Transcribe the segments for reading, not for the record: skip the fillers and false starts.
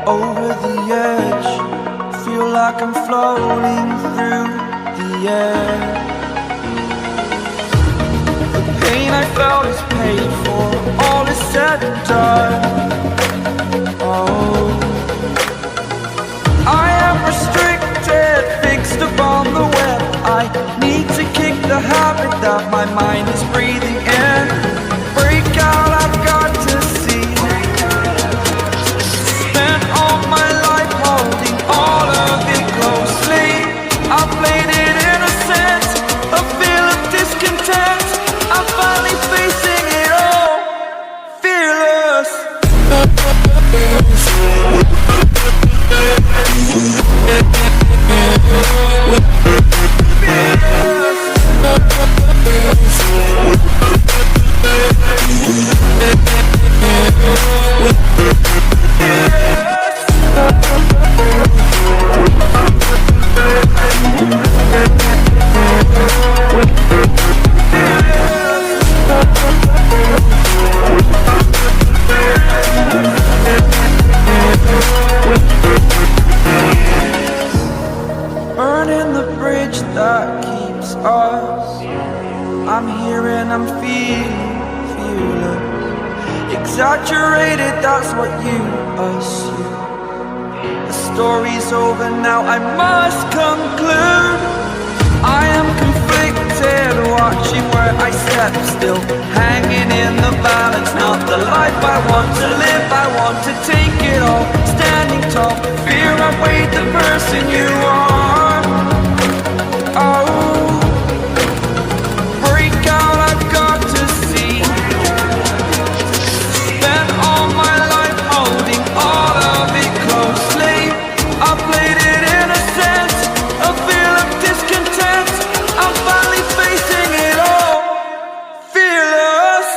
Over the edge, feel like I'm floating through the air. The pain I felt is paid for, all is said and done. Oh, I am restricted, fixed upon the web. I need to kick the habit that my mind is breathing in. Break out, I've got to see. Spent all my life holding all of it closely. I played it innocent, a feel of discontent. I'm finally facing it all, fearless. Burning the bridge that keeps us. I'm here and I'm feeling fearless. Exaggerated, that's what you assume. The story's over now, I must conclude. I am conflicted, watching where I step still, hanging in the balance. Not the life I want to live, I want to take it all. Standing tall, fear I weighed the person you are. Oh, break out, I've got to see. Spent all my life holding all of it closely. I played it innocent, a feel of discontent. I'm finally facing it all, fearless.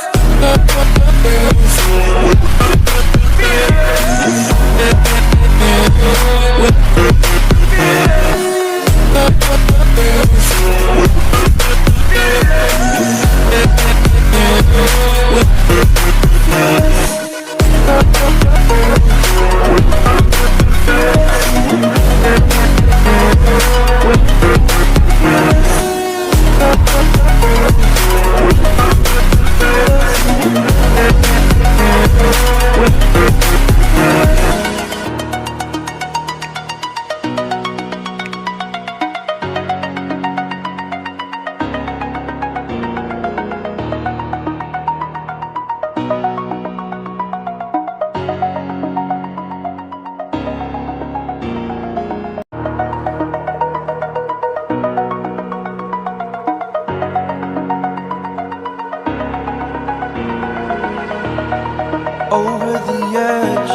Over the edge,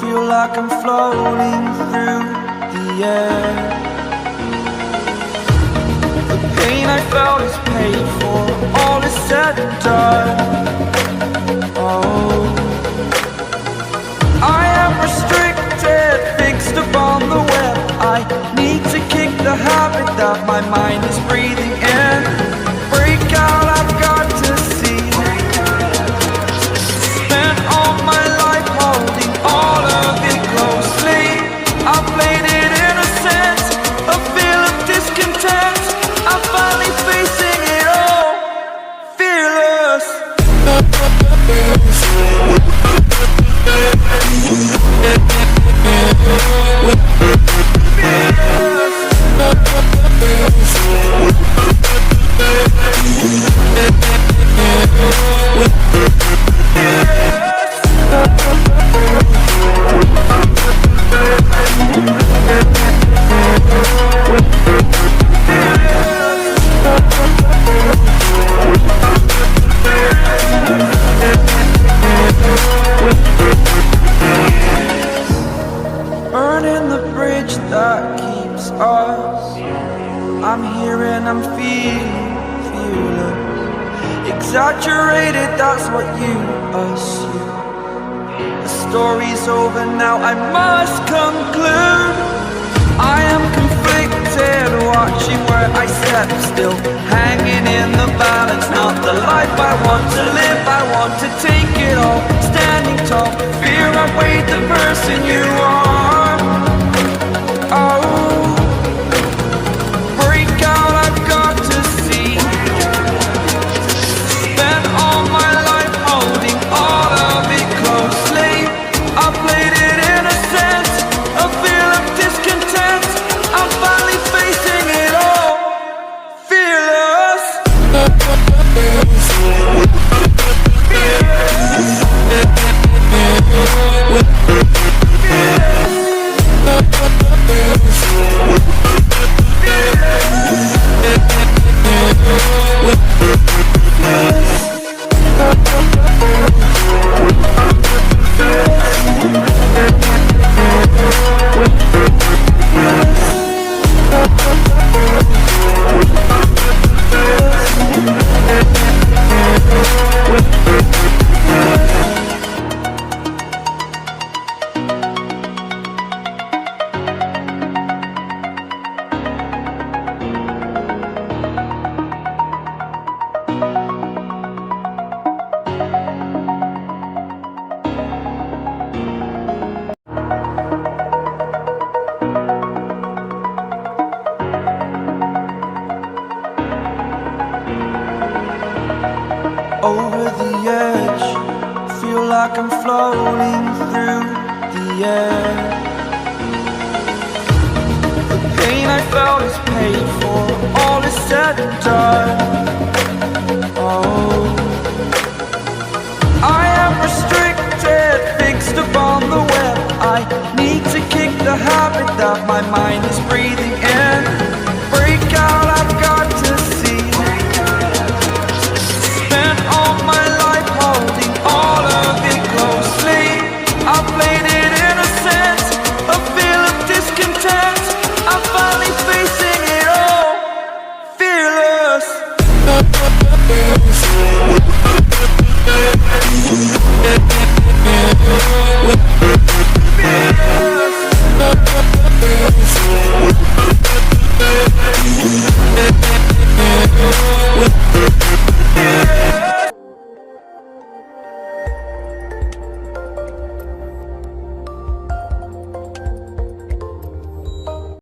feel like I'm floating through the air. The pain I felt is paid for, all is said and done. Oh, I am restricted, fixed upon the web. I need to kick the habit that my mind is breathing in. Break out, I've got to see. Spent all my life holding all of it closely. I played it innocent, a feel of discontent. I'm finally facing it all, fearless. I'm feeling fearless. Exaggerated, that's what you assume. The story's over now, I must conclude. I am conflicted, watching where I step still, hanging in the balance. Not the life I want to live, I want to take it all. Standing tall, fear I weighed the person you are. Oh, break out, I've got to see. Spent all my life holding all of it closely. I played it in a sense, a feel of discontent. I'm finally facing it all, fearless. Over the edge, feel like I'm floating through the air. The pain I felt is paid for, all is said and done. Oh,